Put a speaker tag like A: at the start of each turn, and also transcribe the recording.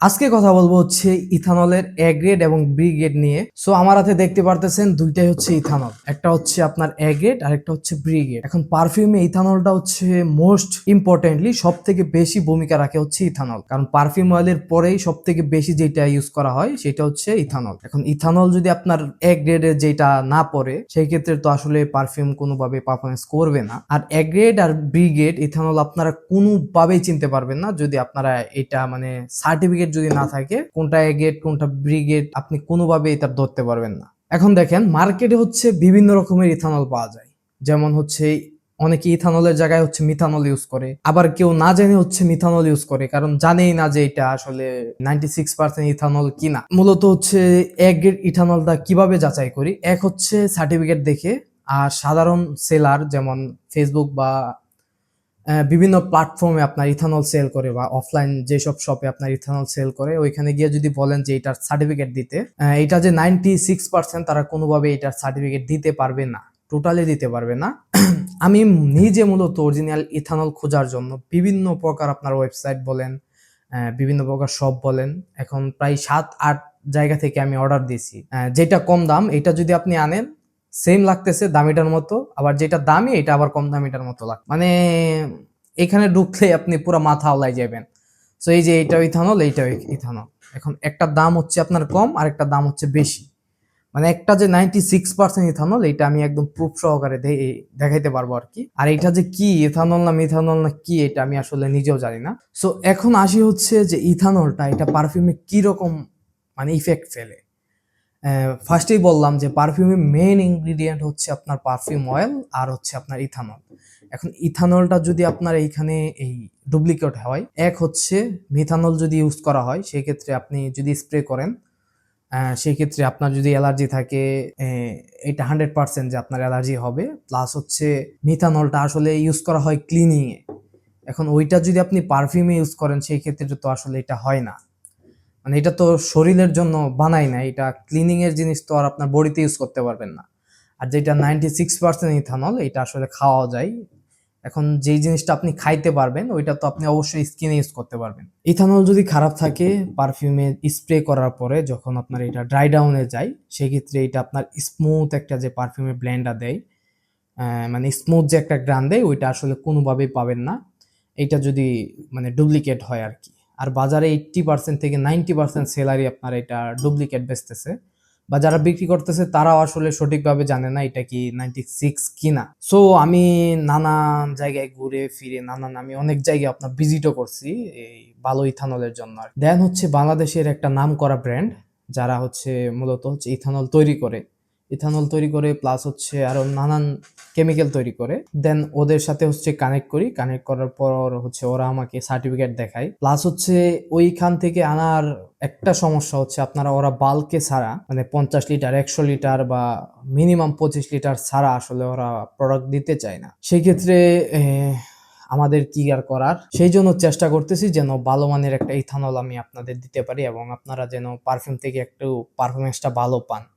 A: আজকে কথা বলবো হচ্ছে ইথানলের এ গ্রেড এবং বি গ্রেড নিয়ে। সো আমার হাতে দেখতে পারতেছেন দুইটাই হচ্ছে ইথানল, একটা হচ্ছে আপনার এ গ্রেড আর একটা হচ্ছে বি গ্রেড। এখন পারফিউমে ইথানলটা হচ্ছে মোস্ট ইম্পর্টেন্টলি সব থেকে বেশি ভূমিকা রাখে হচ্ছে ইথানল, কারণ পারফিউম অয়েলের পরেই সব থেকে বেশি যেটা ইউজ করা হয় সেটা হচ্ছে ইথানল। এখন ইথানল যদি আপনার এ গ্রেডের যেটা না পড়ে সেই ক্ষেত্রে তো আসলে পারফিউম কোনোভাবে পারফরমেন্স করবে না। আর এ গ্রেড আর বি গ্রেড ইথানল আপনারা কোনোভাবেই চিনতে পারবেন না যদি আপনারা এটা মানে সার্টিফিকেট যদি না থাকে কোনটা এ গ্রেড কোনটা বি গ্রেড আপনি কোনোভাবে এটা ধরতে পারবেন না। এখন দেখেন মার্কেটে হচ্ছে বিভিন্ন রকমের ইথানল পাওয়া যায়, যেমন হচ্ছে অনেকে ইথানলের জায়গায় হচ্ছে মিথানল ইউজ করে, আবার কেউ না জেনে হচ্ছে মিথানল ইউজ করে, কারণ জানেই না যে এটা আসলে 96% ইথানল কিনা। মূলত হচ্ছে এক গ্রেড ইথানলটা কিভাবে যাচাই করি, এক হচ্ছে সার্টিফিকেট দেখে, আর সাধারণ সেলার যেমন ফেসবুক বা বিভিন্ন প্ল্যাটফর্মে আপনার ইথানল সেল করে বা অফলাইন যেসব শপে আপনার ইথানল সেল করে ওইখানে গিয়ে যদি বলেন যে এটার সার্টিফিকেট দিতে, এটা যে 96% তারা কোনোভাবে এটার সার্টিফিকেট দিতে পারবে না, টোটালি দিতে পারবে না। আমি নিজে মূলত অরিজিনাল ইথানল খোঁজার জন্য বিভিন্ন প্রকার আপনার ওয়েবসাইট বলেন, বিভিন্ন প্রকার শপ বলেন, এখন প্রায় 7-8 জায়গা থেকে আমি অর্ডার দিয়েছি। যেটা কম দাম এটা যদি আপনি আনেন সেম লাগতেছে দামিটার মতো, আবার যেটা দামি এটা আবার কম দামিটার মতো লাগ মানে এখানে ঢুকলে আপনি পুরো মাথা আওলাই যাবেন। সো এই যে এইটাও ইথানল এইটাও ইথানল, এখন একটা দাম হচ্ছে আপনার কম আর একটা দাম হচ্ছে বেশি। মানে একটা যে 96% ইথানল এটা আমি একদম প্রুফ সহকারে দেখাইতে পারবো আর কি। আর এটা যে কি ইথানল না মিথানল না কি এটা আমি আসলে নিজেও জানি না। সো এখন আসি হচ্ছে যে ইথানলটা এটা পারফিউমে কি রকম মানে ইফেক্ট ফেলে। ফার্স্টেই বললাম যে পারফিউমের মেইন ইনগ্রিডিয়েন্ট হচ্ছে আপনার পারফিউম অয়েল আর হচ্ছে আপনার ইথানল। এখন ইথানলটা যদি আপনার এইখানে এই ডুপ্লিকেট হয়, এক হচ্ছে মিথানল যদি ইউজ করা হয় সেই ক্ষেত্রে আপনি যদি স্প্রে করেন সেই ক্ষেত্রে আপনার যদি অ্যালার্জি থাকে এটা 100% যে আপনার অ্যালার্জি হবে। প্লাস হচ্ছে মিথানলটা আসলে ইউজ করা হয় ক্লিনিং এ, এখন ওইটা যদি আপনি পারফিউমে ইউজ করেন সেই ক্ষেত্রে তো আসলে এটা হয় না। মানে এটা তো শরীরের জন্য বানাই না, এটা ক্লিনিং এর জিনিস তো আর আপনার বডিতে ইউজ করতে পারবেন না। আর যেটা 96% ইথানল এটা আসলে খাওয়া যায়। এখন যেই জিনিসটা আপনি খাইতে পারবেন ওইটা তো আপনি অবশ্যই স্কিনে ইউজ করতে পারবেন। ইথানল যদি খারাপ থাকে পারফিউমে স্প্রে করার পরে যখন আপনার এটা ড্রাই ডাউনে যায় সেক্ষেত্রে এটা আপনার স্মুথ একটা যে পারফিউমের ব্লেন্ডার দেয়, মানে স্মুথ যে একটা গ্রান দেয় ওইটা আসলে কোনোভাবেই পাবেন না এটা যদি মানে ডুপ্লিকেট হয় আর কি। আর বাজারে 80% থেকে 90% সেলারই আপনার এটা ডুপ্লিকেট বেচতেছে, বা যারা বিক্রি করতেছে তারাও আসলে সঠিকভাবে জানে না এটা কি 96 কিনা। সো আমি নানান জায়গায় ঘুরে ফিরে আমি অনেক জায়গায় আপনার ভিজিটও করছি এই ভালো ইথানলের জন্য। দেন হচ্ছে বাংলাদেশের একটা নাম করা ব্র্যান্ড যারা হচ্ছে মূলত হচ্ছে ইথানল তৈরি করে প্লাস হচ্ছে আরো নানান কেমিক্যাল তৈরি করে। দেন ওদের সাথে হচ্ছে কানেক্ট করার পর হচ্ছে ওরা আমাকে সার্টিফিকেট দেখায়। প্লাস হচ্ছে ওইখান থেকে আনার একটা সমস্যা হচ্ছে আপনারা ওরা বাল্কে ছাড়া মানে 50 লিটার 100 লিটার বা মিনিমাম 25 লিটার ছাড়া আসলে ওরা প্রোডাক্ট দিতে চায় না। সেই ক্ষেত্রে আমাদের কি আর করার, সেই জন্য চেষ্টা করতেছি যেন ভালো মানের একটা ইথানল আমি আপনাদের দিতে পারি এবং আপনারা যেন পারফিউম থেকে একটু পারফরমেন্সটা ভালো পান।